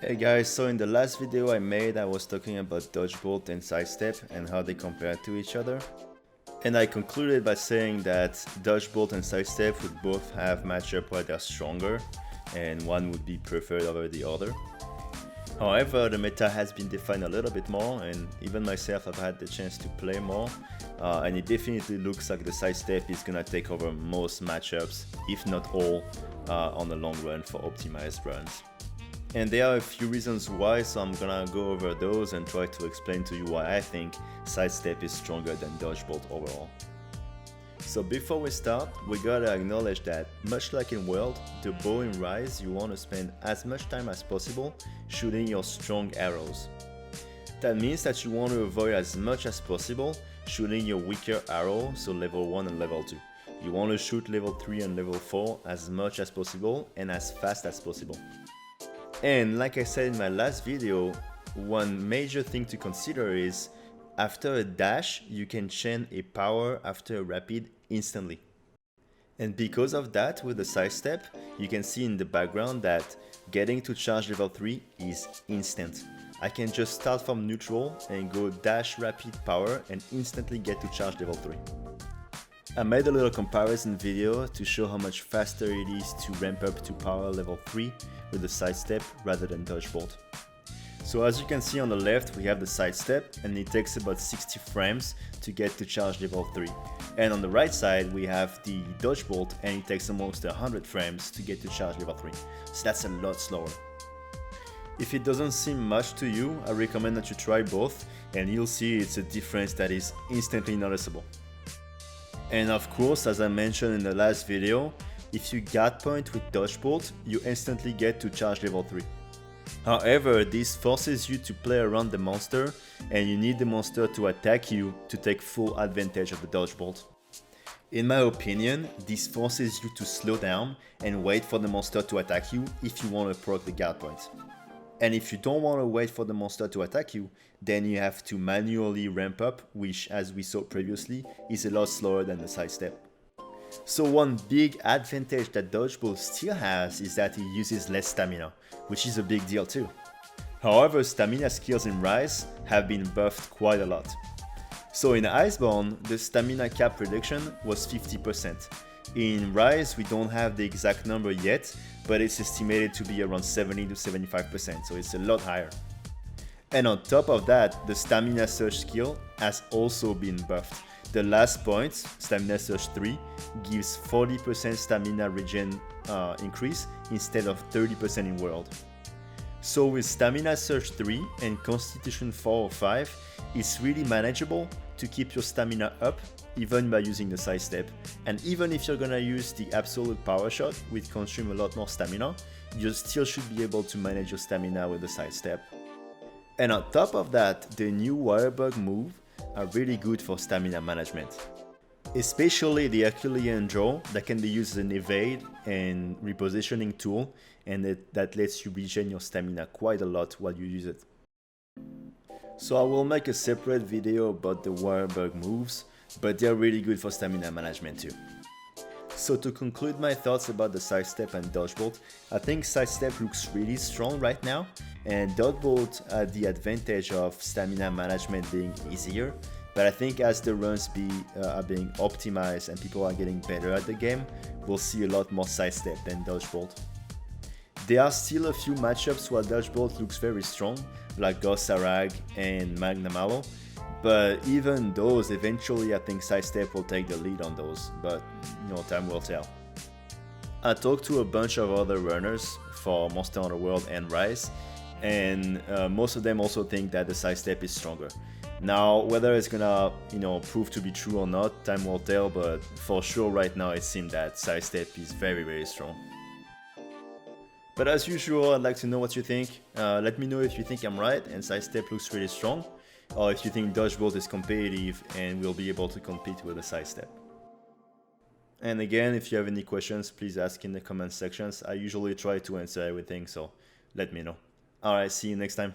Hey guys, so in the last video I made I was talking about dodge bolt and sidestep and how they compare to each other. And I concluded by saying that dodge bolt and sidestep would both have matchup where they're stronger and one would be preferred over the other. However, the meta has been defined a little bit more, and even myself have had the chance to play more, and it definitely looks like the sidestep is gonna take over most matchups, if not all, on the long run for optimized runs. And there are a few reasons why, so I'm gonna go over those and try to explain to you why I think sidestep is stronger than dodge bolt overall. So before we start, we gotta acknowledge that, much like in World, the bow in Rise, you want to spend as much time as possible shooting your strong arrows. That means that you want to avoid as much as possible shooting your weaker arrow, so level 1 and level 2. You want to shoot level 3 and level 4 as much as possible and as fast as possible. And like I said in my last video, one major thing to consider is after a dash, you can chain a power after a rapid instantly. And because of that, with the sidestep, you can see in the background that getting to charge level 3 is instant. I can just start from neutral and go dash rapid power and instantly get to charge level 3. I made a little comparison video to show how much faster it is to ramp up to power level 3 with the sidestep rather than dodge bolt. So as you can see on the left, we have the sidestep and it takes about 60 frames to get to charge level 3. And on the right side, we have the dodge bolt and it takes almost 100 frames to get to charge level 3. So that's a lot slower. If it doesn't seem much to you, I recommend that you try both and you'll see it's a difference that is instantly noticeable. And of course, as I mentioned in the last video, if you guard point with dodge bolt, you instantly get to charge level 3. However, this forces you to play around the monster and you need the monster to attack you to take full advantage of the dodge bolt. In my opinion, this forces you to slow down and wait for the monster to attack you if you want to proc the guard point. And if you don't want to wait for the monster to attack you, then you have to manually ramp up, which as we saw previously is a lot slower than the sidestep. So one big advantage that dodge bolt still has is that it uses less stamina, which is a big deal too. However, stamina skills in Rise have been buffed quite a lot. So in Iceborne, the stamina cap reduction was 50%. In Rise, we don't have the exact number yet, but it's estimated to be around 70 to 75%, so it's a lot higher. And on top of that, the stamina surge skill has also been buffed. The last point, Stamina Surge 3, gives 40% stamina regen increase instead of 30% in World. So with Stamina Surge 3 and Constitution 4 or 5, it's really manageable to keep your stamina up even by using the sidestep. And even if you're gonna use the absolute power shot, which consumes a lot more stamina, you still should be able to manage your stamina with the sidestep. And on top of that, the new Wirebug move are really good for stamina management. Especially the Herculean draw that can be used as an evade and repositioning tool, and that lets you regen your stamina quite a lot while you use it. So I will make a separate video about the Wirebug moves, but they're really good for stamina management too. So to conclude my thoughts about the sidestep and dodge bolt, I think sidestep looks really strong right now, and dodge bolt had the advantage of stamina management being easier. But I think as the runs are being optimized and people are getting better at the game, we'll see a lot more sidestep than dodge bolt. There are still a few matchups where dodge bolt looks very strong, like Ghost Sarag and Magna Malo. But even those, eventually I think sidestep will take the lead on those, but time will tell. I talked to a bunch of other runners for Monster Hunter World and Rise, and most of them also think that the sidestep is stronger. Now, whether it's gonna prove to be true or not, time will tell, but for sure right now it seems that sidestep is very, very strong. But as usual, I'd like to know what you think. Let me know if you think I'm right and sidestep looks really strong, or if you think dodge bolt is competitive and will be able to compete with the sidestep. And again, if you have any questions, please ask in the comment sections. I usually try to answer everything, so let me know. Alright, see you next time.